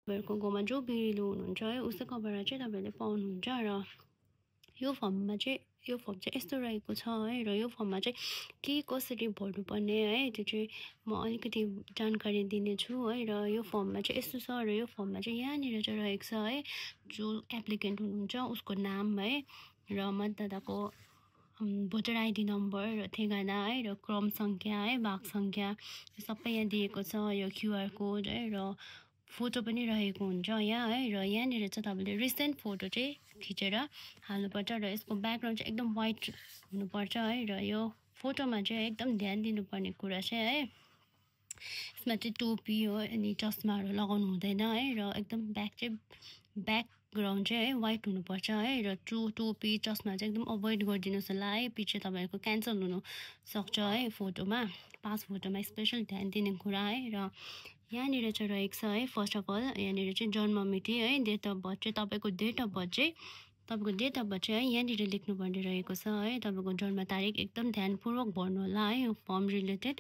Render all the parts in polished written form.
तपाईँहरूको गाउँमा जो बिरालो हुनुहुन्छ है उसको कपडा चाहिँ तपाईँहरूले पाउनुहुन्छ। र यो फर्ममा चाहिँ यस्तो रहेको छ है। र यो फर्ममा चाहिँ के कसरी भर्नुपर्ने है त्यो चाहिँ म अलिकति जानकारी दिनेछु है। र यो फर्ममा चाहिँ यस्तो छ। र यो फर्ममा चाहिँ यहाँनिर चाहिँ रहेको छ है जो एप्लिकेन्ट हुनुहुन्छ उसको नाम है र मतदाताको भोटर आइडी नम्बर र ठेगाना है र क्रम सङ्ख्या है भाग सङ्ख्या सबै यहाँ दिएको छ। यो क्युआर कोड है र फोटो पनि रहेको हुन्छ यहाँ है। र यहाँनिर चाहिँ तपाईँले रिसेन्ट फोटो चाहिँ खिचेर हाल्नुपर्छ र यसको ब्याकग्राउन्ड चाहिँ एकदम वाइट हुनुपर्छ है। र यो फोटोमा चाहिँ एकदम ध्यान दिनुपर्ने कुरा चाहिँ है यसमा चाहिँ टोपी हो अनि चस्माहरू लगाउनु हुँदैन है। र एकदम ब्याकग्राउन्ड चाहिँ है वाइट हुनुपर्छ है। र टोपी चस्मा चाहिँ एकदम अभोइड गरिदिनुहोस् होला है। पछि तपाईँहरूको क्यान्सल हुनसक्छ है फोटोमा पास फोटोमा स्पेसल ध्यान दिने कुरा है। र यहाँनिर चाहिँ रहेको छ है फर्स्ट अफ अल यहाँनिर चाहिँ जन्म मिति है डेट अफ बर्थ चाहिँ तपाईँको डेट अफ बर्थ चाहिँ है यहाँनिर लेख्नुपर्ने रहेको छ है। तपाईँको जन्म तारिक एकदम ध्यानपूर्वक भर्नु होला है यो फर्म रिलेटेड।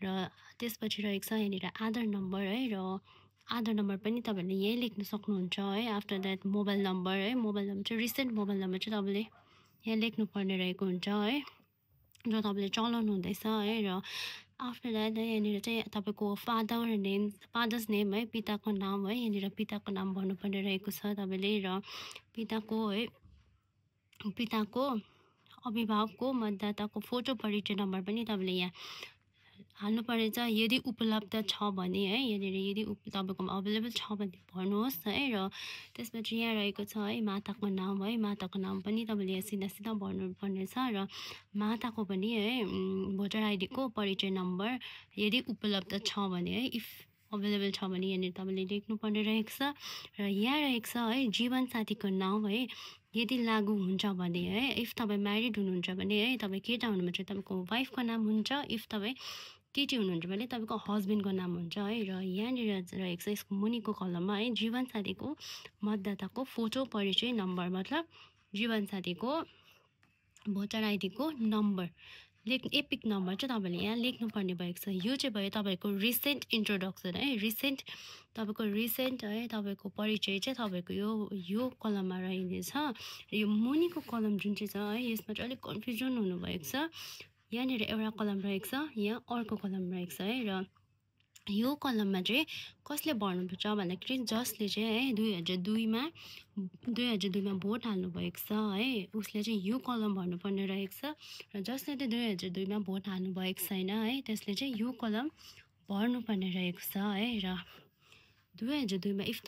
र त्यसपछि रहेको छ यहाँनिर आधार नम्बर है। र आधार नम्बर पनि तपाईँले यहीँ लेख्न सक्नुहुन्छ है। आफ्टर द्याट मोबाइल नम्बर है मोबाइल नम्बर चाहिँ रिसेन्ट मोबाइल नम्बर चाहिँ तपाईँले यहाँ लेख्नुपर्ने रहेको हुन्छ है जो तपाईँले चलाउनु हुँदैछ है। र आफ्टर द्याट यहाँनिर चाहिँ तपाईँको फादर्स नेम है पिताको नाम है यहाँनिर पिताको नाम भन्नुपर्ने रहेको छ तपाईँले। र पिताको अभिभावकको मतदाताको फोटो परिचय नम्बर पनि तपाईँले यहाँ हाल्नुपर्नेछ यदि उपलब्ध छ भने है। यहाँनिर यदि तपाईँकोमा अभाइलेबल छ भने भन्नुहोस् है। र त्यसपछि यहाँ रहेको छ है माताको नाम पनि तपाईँले यहाँ सिधा भर्नुपर्नेछ। र माताको पनि है भोटर आइडीको परिचय नम्बर यदि उपलब्ध छ भने है इफ अभाइलेबल छ भने यहाँनिर तपाईँले लेख्नुपर्ने रहेको छ। र यहाँ रहेको छ है जीवनसाथीको नाम है यदि लागु हुन्छ भने है इफ तपाईँ म्यारिड हुनुहुन्छ भने है तपाईँ केटा हुनुहुन्छ तपाईँको वाइफको नाम हुन्छ। इफ तपाईँ केटी हुनुहुन्छ भने तपाईँको हस्बेन्डको नाम हुन्छ है। र यहाँनिर रहेको छ यसको मुनिको कलममा है जीवनसाथीको मतदाताको फोटो परिचय नम्बर मतलब जीवनसाथीको भोटर आइडीको नम्बर एपिक नम्बर चाहिँ तपाईँले यहाँ लेख्नुपर्ने भएको छ। यो चाहिँ भयो तपाईँको रिसेन्ट इन्ट्रोडक्सन है रिसेन्ट है तपाईँको परिचय चाहिँ तपाईँको यो कलममा रहनेछ। र यो मुनिको कलम जुन चाहिँ छ है यसमा चाहिँ अलिक कन्फ्युजन हुनुभएको छ। यहाँनिर एउटा कलम रहेको छ यहाँ अर्को कलम रहेको छ है। र यो कलममा चाहिँ कसले भर्नुपर्छ भन्दाखेरि जसले चाहिँ है 2002मा भोट हाल्नुभएको छ है उसले चाहिँ यो कलम भर्नुपर्ने रहेको छ। र जसले चाहिँ 2002मा भोट हाल्नुभएको छैन है त्यसले चाहिँ यो कलम भर्नुपर्ने रहेको छ है। र 2002मा इफ